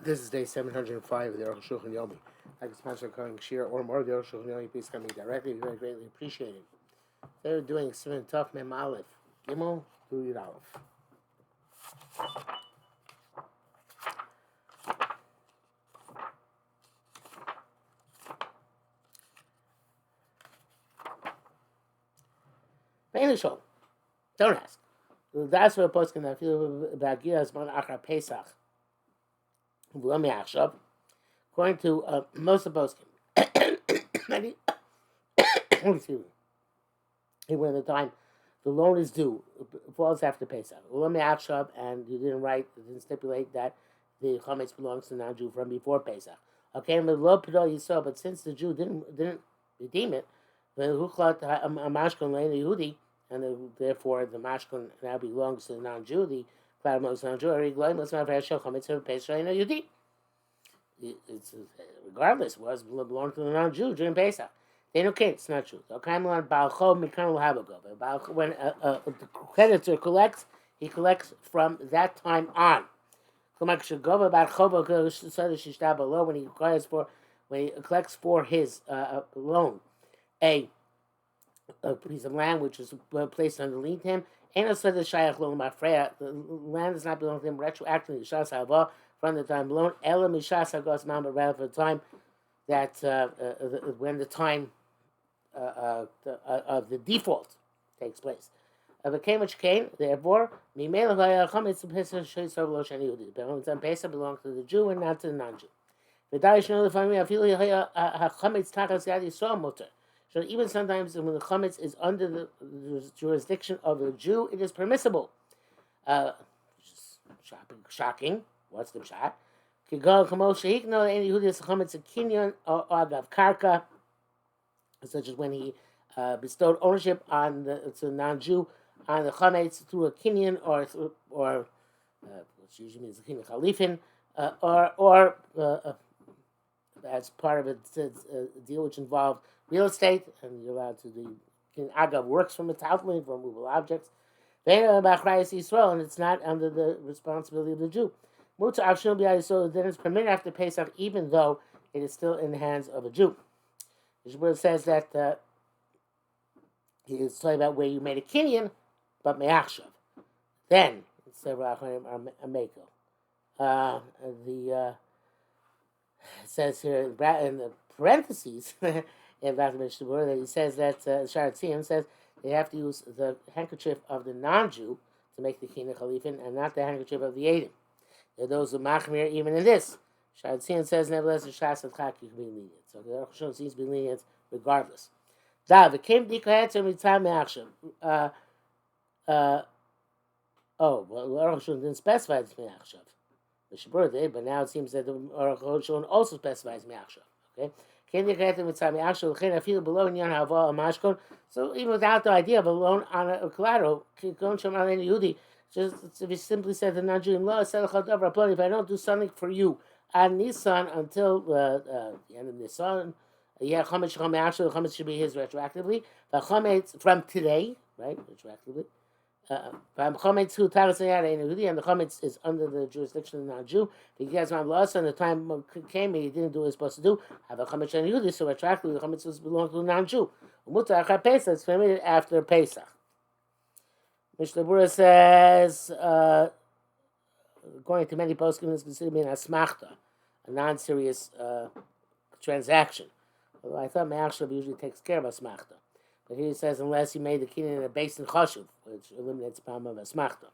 This is day 705 of the Arukh HaShulchan Yomi. Like a sponsor calling share or more of the Arukh HaShulchan Yomi, please come me directly. Very greatly appreciated. They're doing Simon Tuf Mem Aleph. Gimel, Yud Aleph. Show. Don't ask. That's what posting I feel about Giras Mon Achar Pesach. According to most of posting, excuse me, when the time the loan is due, it falls after Pesach. And you didn't stipulate that the chametz belongs to non-Jew from before Pesach. Okay, but since the Jew didn't redeem it, and therefore the mashkon now belongs to the non-Jew. The cloud belongs to the non-Jew. It's regardless, it belonged to the non-Jew during Pesach. They don't care. It's not true. When the creditor collects, he collects from that time on. When he collects for his loan a piece of land which is placed underneath him, the land does not belong to him retroactively from the time loan, but rather for the time that when the time of the default takes place. Therefore, Pesach belongs to the Jew and not to the non-Jew. So even sometimes when the chametz is under the jurisdiction of the Jew, it is permissible. Shocking. What's the shot? Such as when he bestowed ownership on the non-Jew on the chametz through a kinyan or which usually means a kinyan chalifin, or as part of a deal which involved real estate, and you're allowed to do agav works from its outline for movable objects. And it's not under the responsibility of the Jew. Then it's permitted after Pesach, even though it is still in the hands of a Jew. The says that he is talking about where you made a kinyan, but me'achshav. Then several achronim are meko. It says here in the parentheses in Mishnah that he says that Sharat Tziyim says they have to use the handkerchief of the non-Jew to make the kinyan chalifin, and not the handkerchief of the Eidim. There are those who machmir even in this. Sharat Tziyim says nevertheless the Shas of Chak you can be lenient. So the Arukh HaShulchan seems to be lenient regardless. It came dikahetzer mitzvah me'achshav. Well, the Arukh HaShulchan didn't specify it's me'achshav. The Shabur did, but now it seems that the Arukh HaShulchan also specifies me'achshav. Okay? Came dikahetzer mitzvah me'achshav. L'chein afilu below inyan hava mashkon. So even without the idea of a loan on a collateral, going shom al Yehudi, just if he simply said to non-Jew, if I don't do something for you on Nisan until the end of Nisan, chametz should be his retroactively. From today, right, retroactively. And the chametz is under the jurisdiction of the non-Jew. If he has and the time came he didn't do what he was supposed to do, have a chametz and Yehudi, so retroactively the chametz belongs to the non-Jew. It's permitted after Pesach. Mishnah Berurah says, according to many poskim, it's considered being a asmachta, a non-serious transaction. Although I thought Me'achshav usually takes care of asmachta. But here he says, unless you made the kinyan in a basin chashuv, which eliminates the problem of asmachta.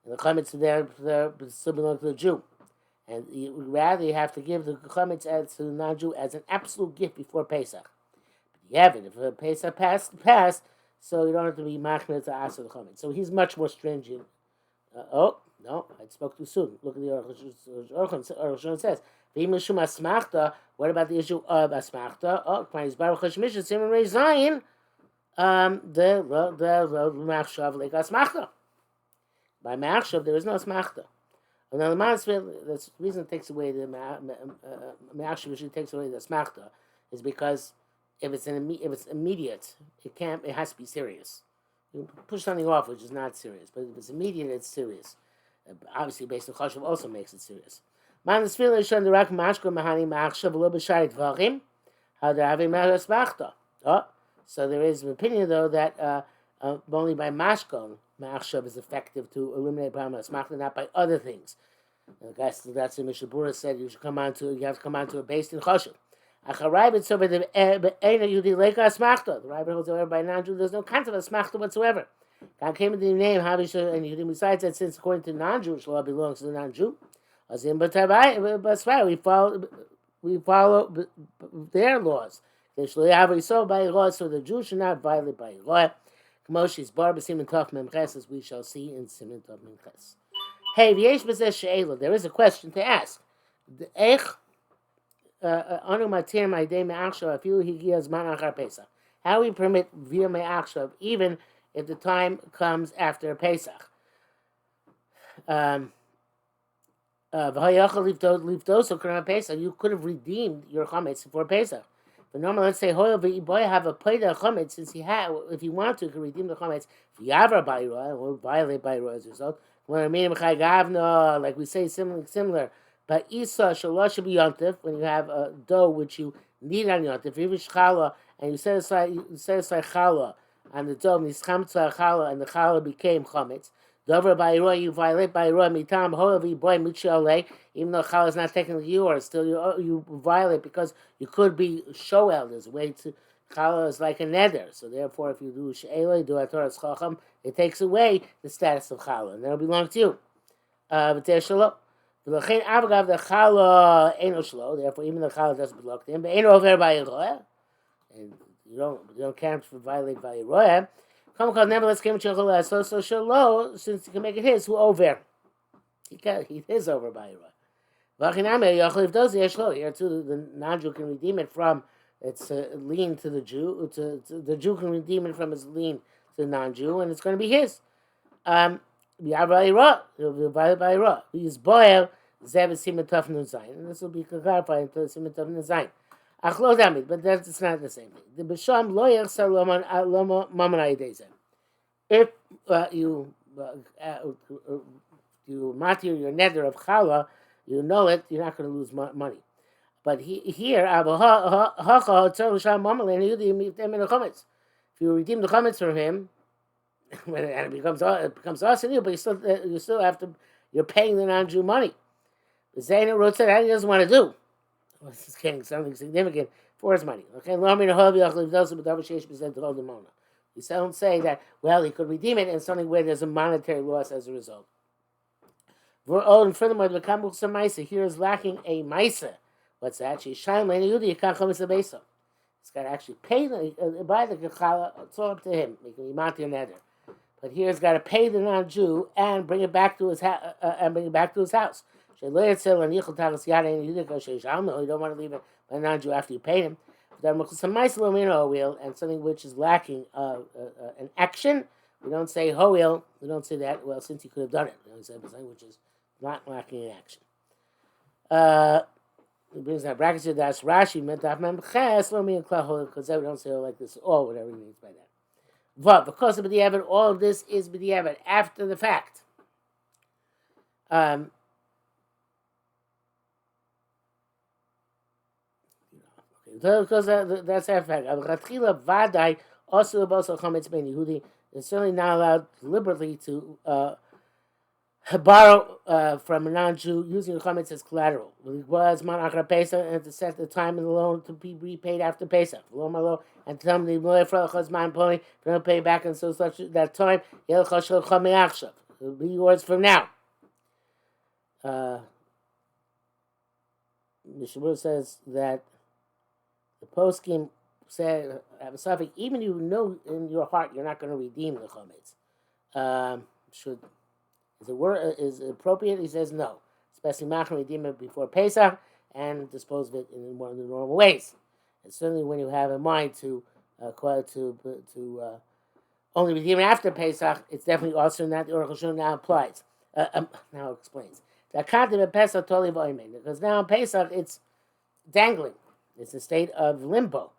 And the chametz there still belongs to the Jew. And rather you have to give the chametz to the non-Jew as an absolute gift before Pesach. But you have it. If Pesach passed, so you don't have to be machmir to ask for the chametz. So he's much more stringent. No, I spoke too soon. Look at the Arukh HaShulchan says, what about the issue of asmachta? Baruch HaShmisha Simon Rei Zion, the machshav like asmachta. By machshav there is no asmachta. And now the reason it takes away the machshav usually takes away the asmachta is because if it's immediate, it has to be serious. You push something off which is not serious, but if it's immediate, it's serious. Obviously, based on chashuv also makes it serious. Man is feeling shon the rak mashko mahani machshav lo b'shari dvarim. How they're having machshava. Oh, so there is an opinion though that only by mashkon machshav is effective to eliminate brahma smachta, not by other things. That's the Mishabura said you have to come onto a base in choshev. Acharayv so by the ena yudi leika smachta. The Rebbe holds over by non-Jew there's no concept of smachta whatsoever. God came with the name Havisha and Yehudim. Besides that, since according to non-Jewish law belongs to the non-Jew, we follow their laws. So the Jew should not violate by law. Moshe's bar b'simin tov memches, as we shall see in simin tov memches. Hey, v'yesh b'zeh she'ela. There is a question to ask. Anu matir ma'idei me'achshav afilu higia zman achar Pesach. How we permit via me'achshav even if the time comes after Pesach. You could have redeemed your chametz before Pesach. But normally, let's say boy have a plate of chametz, since if he wanted to, he could redeem the chametz. V'yavra b'ayroa, or violate b'ayroa as a result. Like we say similar. But isa shalosh b'yontif, when you have a dough which you need on yontif, vivish challah, and you set aside challah on the dough, and the challah became chametz. Dover b'ayroa, you violate b'ayroa mitam ho'avi boy mitchalei, even though challah is not technically yours, still you violate because you could be shoel. There's a way to challah is like a neder, so therefore if you do she'ela, you do atoras chacham, it takes away the status of challah, and that'll belong to you. But there's shalom. V'lachein avagav the challah eno shlo, therefore even the challah doesn't belong to him. But eno over b'ayroa, and you don't count for violate b'ayroa. Nevertheless, came to so shalo, since he can make it his, who over. He is over by Yirah. Here too, the non-Jew can redeem it from its lien to the Jew. The Jew can redeem it from his lien to the non-Jew, and it's going to be his. He'll be violated by Yirah. He is boil, zev is simatov nuzayin, and this will be clarified into simatov nuzayin. But that's not the same thing. The b'sham lo yachsar loma maman ayidezeh. If you matir your neder of challah, you know it, you're not going to lose money. But here, if you redeem the chametz from him, and it becomes us and you, but you still have to, you're paying the non-Jew money. The Zaina wrote that he doesn't want to do. He's getting something significant for his money. Okay, we don't say that, well, he could redeem it in something where there's a monetary loss as a result. And furthermore, the Kambuch Maisa here is lacking a Maisa. What's that? He's got to actually pay buy the Kachala, it's all up to him. He can be Monty or Nether. But here he's got to pay the non-Jew and bring it back to his house. You don't want to leave it by non-Jew after you pay him. And something which is lacking an action, we don't say hoil. We don't say that. Well, since he could have done it, we say something which is not lacking in action. It brings that brackets here. That's Rashi meant that because we don't say like this or whatever he means by that. But because of b'diavad, all of this is b'diavad after the fact. Because that's our fact. It's certainly not allowed deliberately to borrow from a non-Jew using the chametz as collateral. It was man achar Pesach, and to set the time of the loan to be repaid after Pesach. And to tell them the lawyer for the chazman pony, if you don't pay back until such that time, it'll be yours from now. Mishabur says that the poskim said, even you know in your heart you're not going to redeem the chametz. Is it appropriate? He says no. Especially not going to redeem it before Pesach and dispose of it in one of the normal ways. And certainly when you have in mind to only redeem it after Pesach, it's definitely also in that the Arukh HaShulchan now applies. Now explains. Because now in Pesach it's dangling. It's a state of limbo.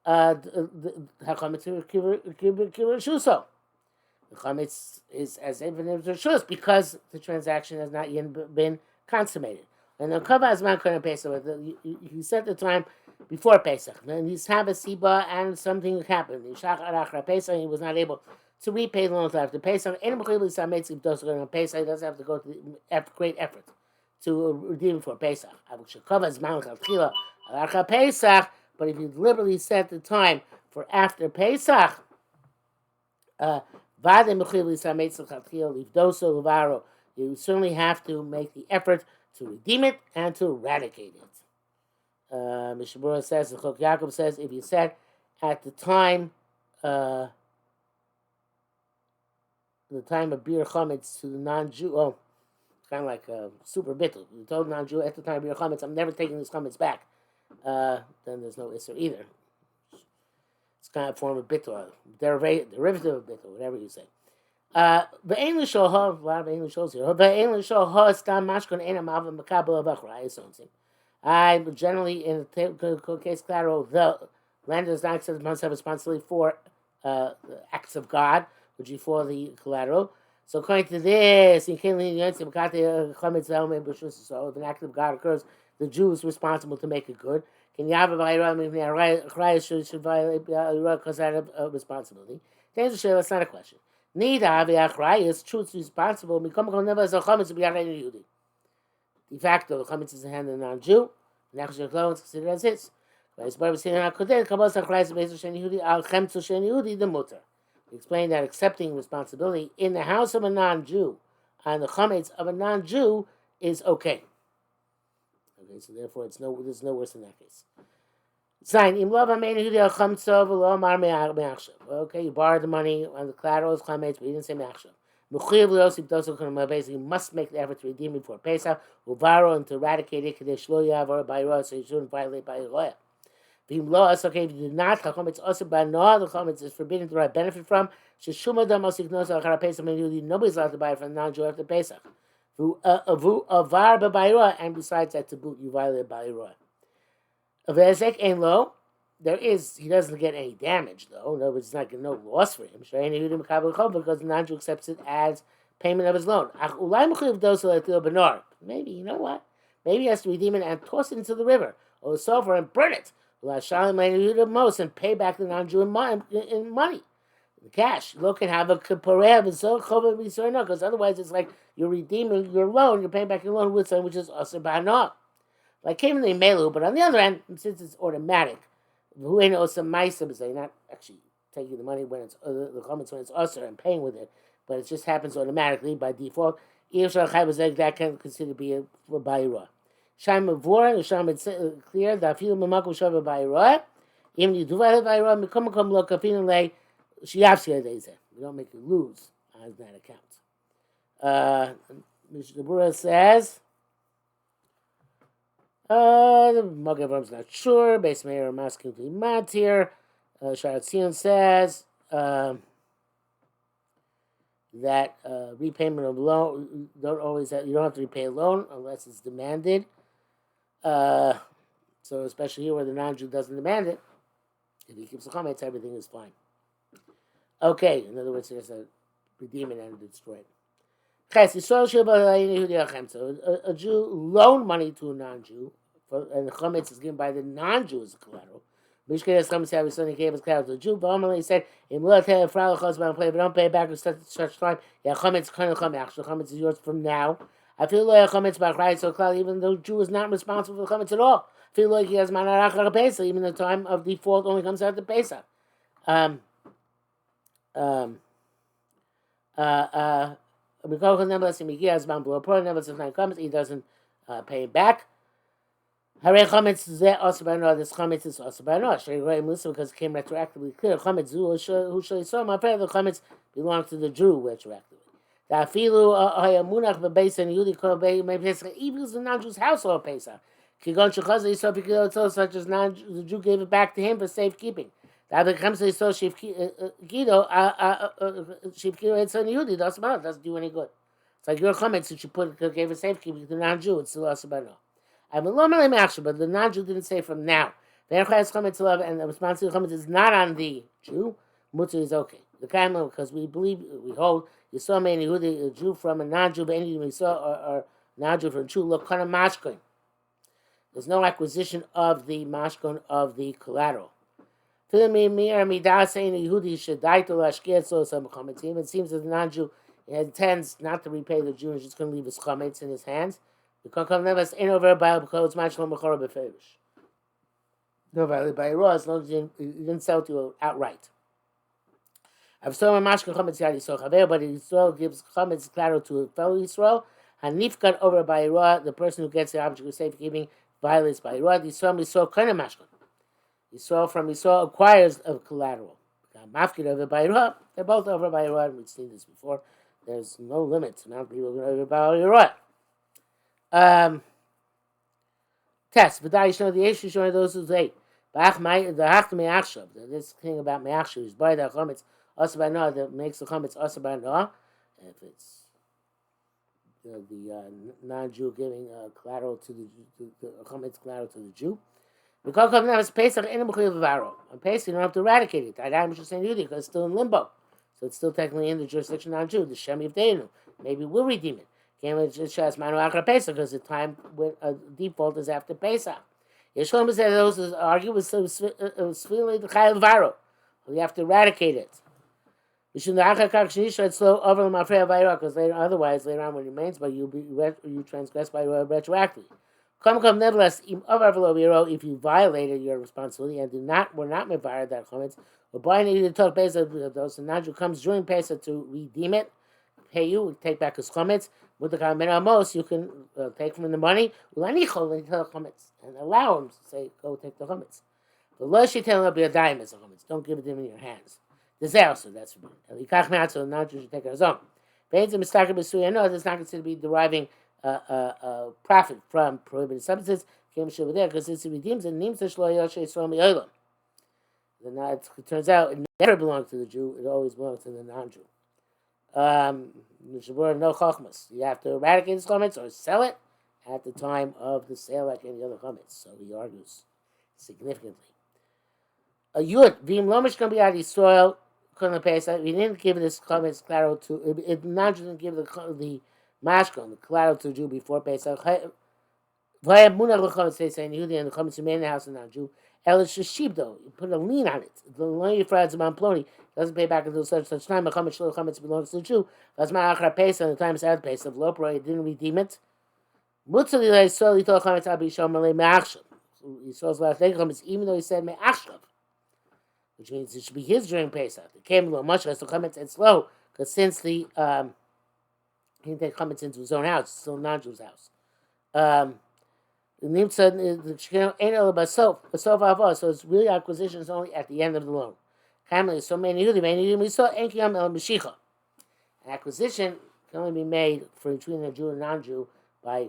The chametz is as if it was reshus because the transaction has not yet been consummated. And the Kava Azman couldn't Pesach. He set the time before Pesach. Then he's have a Siba and something happened. Pesach, he was not able to repay the loans after Pesach. He doesn't have to go to great effort to redeem for Pesach. But if you deliberately set the time for after Pesach, you certainly have to make the effort to redeem it and to eradicate it. Mishabura says, the Chok Yaakov says, if you said at the time of Bir Chometz to the non-Jew, it's kind of like super bittul. You told non-Jew at the time of Bir Chometz, I'm never taking this Chometz back. Then there's no Isser either. It's kind of a form of bittul, derivative of bittul, whatever you say. Ve'ein l'shoha, a lot of English shows here. Ve'ein l'shoha stam mashkon enam av makabel avachra. I generally, in the case collateral, the lender does not must have responsibility for the acts of God, which is for the collateral. So according to this, so if an act of God occurs, the Jew is responsible to make it good. Should violate because of responsibility. That's not a question. Neither is true, it's responsible. De facto, the chametz is in the hand of the non-Jew. The nechus is considered as his. We explain that accepting responsibility in the house of a non-Jew on the chametz of a non-Jew is okay. Okay, so therefore there's no worse in that case. Sign okay, you borrowed the money on the collateral is chametz, but you didn't say machshav. Basically, you must make the effort to redeem it before Pesach, uvaro, and to eradicate it, so you shouldn't violate by Roya. Okay, if you do not, the chametz is forbidden to derive benefit from. Nobody's allowed to buy it from a non-Jew after Pesach. And besides that, to boot, you violate by Roya. He doesn't get any damage, though. In other words, it's not no loss for him. Because the non-Jew accepts it as payment of his loan. Maybe, you know what? Maybe he has to redeem it and toss it into the river or the sulfur and burn it. Most and pay back the non-Jew in money, in cash. Look and have a because otherwise it's like you're redeeming your loan, you're paying back your loan with something which is also banah. Like came in the melu, but on the other end, since it's automatic, who ain't also ma'isa, because they're not actually taking the money when it's the comments when it's usher and paying with it, but it just happens automatically by default. That can consider to be a bayra. Sham Mavor, the Sham it's clear that feel Mamako Shava Bayra. Even you do Bayra, Mikomkom Lokafin lay Shiavsia days. We don't make you lose on that account. Mr. Bura says the Magavram's not sure. Base Mayor masking to Mat here. Sharatzion says that repayment of loan you don't have to repay a loan unless it's demanded. So especially here where the non-Jew doesn't demand it, if he keeps the chametz, everything is fine. Okay, in other words, there's a redeem it and destroy it. So a Jew loaned money to a non-Jew, and the chametz is given by the non-Jew as a collateral. Mishkeres chametz Son gave his collateral to the Jew, but Amalei said, "If don't pay back at such time, yeah, chametz the chametz is yours from now." I feel like chametz b'achrayis so clearly, even though the Jew is not responsible for the chametz at all. I feel like he has manarach Pesach, even the time of default only comes after Pesach. He doesn't pay it back. This chametz is also by because it came retroactively clear. The chametz belongs to the Jew retroactively. Even the non-Jew's household Pesach. Such as the Jew gave it back to him for safekeeping. Doesn't do any good. It's like your chametz that you gave a safekeeping to the non-Jew. It's still also by no. But the non-Jew didn't say from now. And the responsibility is not on the Jew. Mutzah is okay. The because we hold you saw a Jew from a non-Jew, but any we saw or non-Jew from Jew, look kind of mashkin. There's no acquisition of the mashkin of the collateral. It seems that the non-Jew intends not to repay the Jew and just going to leave his chametz in his hands. No value by Raw as long as you didn't sell it to you outright. I've sold my mashkin chametz yad Yisrael chaver, but Yisrael gives chametz collateral to a fellow Yisrael. Hanif got over by Raw, the person who gets the object of safekeeping violates by Raw. Yisrael kind of mashkin. Yisrael from Yisrael acquires a collateral. Mafkid over by Raw, they're both over by Raw. We've seen this before. There's no limit to amount of people over by Raw. Test. But I show the issue showing those who say. This thing about me'achshav is by the chametz also by no that makes the chametz also by no. If it's the non-Jew giving collateral to the chametz collateral to the Jew, because now it's Pesach in on Pesach you don't have to eradicate it. I just saying because it's still in limbo, so it's still technically in the jurisdiction of non-Jew. The Shem Yivdeinu maybe we'll redeem it. Can't just manu achra Pesach because the time when default is after Pesach. Yeshua said those who argue with the Chayil Varo. You have to eradicate it. Because otherwise later on when it remains, but you transgress by retroactively. Nevertheless, if you violated your responsibility and were not mevared that chametz, or buying it to talk Pesach, so Naju comes during Pesach to redeem it, pay you, take back his chametz. With the Kamen you can take from the money, and allow him to say, go take the chametz. The law should tell him it'll be a dime as a chametz. Don't give it to him in your hands. That's forbidden. So now you should take it as own. No, it's not considered to be deriving profit from prohibited substances. Because it's redeems and names it turns out it never belongs to the Jew, it always belongs to the non-Jew. No chachmas. You have to eradicate his chametz or sell it at the time of the sale, like any other chametz. So he argues significantly. A yud v'im lomish can be out of soil. We didn't give this chametz collateral to. It not didn't give the mashkon the collateral to the Jew before Pesach. V'ayam munach l'chametz saying Yehudi and the chametz remain in the house of non-Jew. El sheshib though, you put a lien on it. The loan you fried zaman ploni doesn't pay back until such time. A chametz belongs to the Jew. That's my achra Pesach. And the time is out of Pesach. Lopro, it didn't redeem it. Mutzali lei sol yitol chametz abi shomer me'achshav. Yisrael's last day chametz, even though he said me'achshav, which means it should be his during Pesach. It came a little much less, so chametz and slow, because since he didn't take chametz into his own house, it's still non-Jew's house. The so it's really acquisition is only at the end of the loan. So we saw an acquisition can only be made for between a Jew and non-Jew by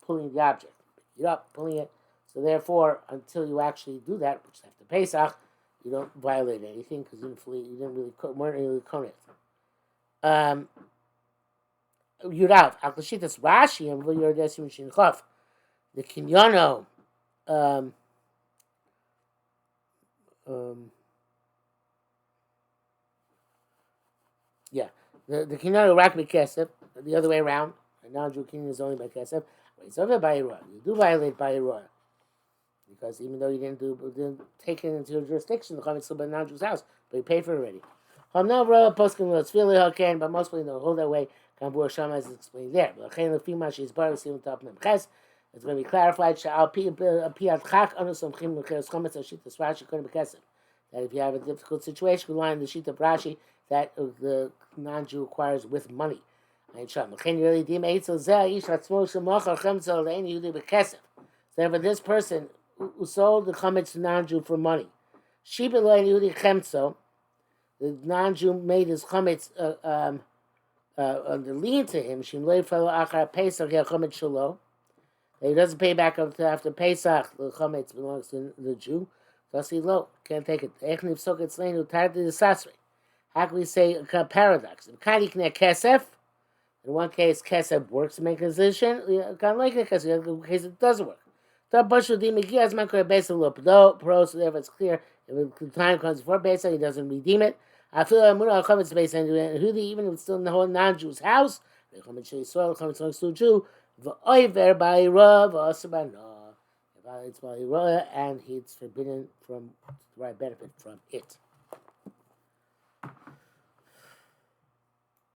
pulling the object, picking it up, pulling it. So therefore, until you actually do that, which is after Pesach, you don't violate anything because you weren't really konet. Yurav Aklashitas Rashi and V'Yordesim Shinchov. The Kinyano, the Kinyano rak b'kesef, the other way around. And now Jew Kinyan is only by kesef. But it's over by Iran. You do violate by Iran. Because even though you didn't take it into your jurisdiction, the chametz still by non-Jew's house, but you paid for it already. But most people don't hold that way. Kambur Shama is explained there. But it's going to be clarified that if you have a difficult situation, rely on the sheet of Rashi that the non-Jew acquires with money. Therefore, this person who sold the chametz to non-Jew for money, the non-Jew made his chametz under lien to him. He doesn't pay back until after Pesach. The chametz belongs to the Jew. Thus he can't take it. How can we say a paradox? In one case, kesef works to make a decision. In one case, it doesn't work. So therefore it's clear if the time comes before Pesach, he doesn't redeem it. I feel even if it's still in the whole non-Jew's house, the chametz belongs to a Jew. V'oiver ba'ira v'asur ba'na. It violates ba'ira, and he's forbidden from to derive benefit from it.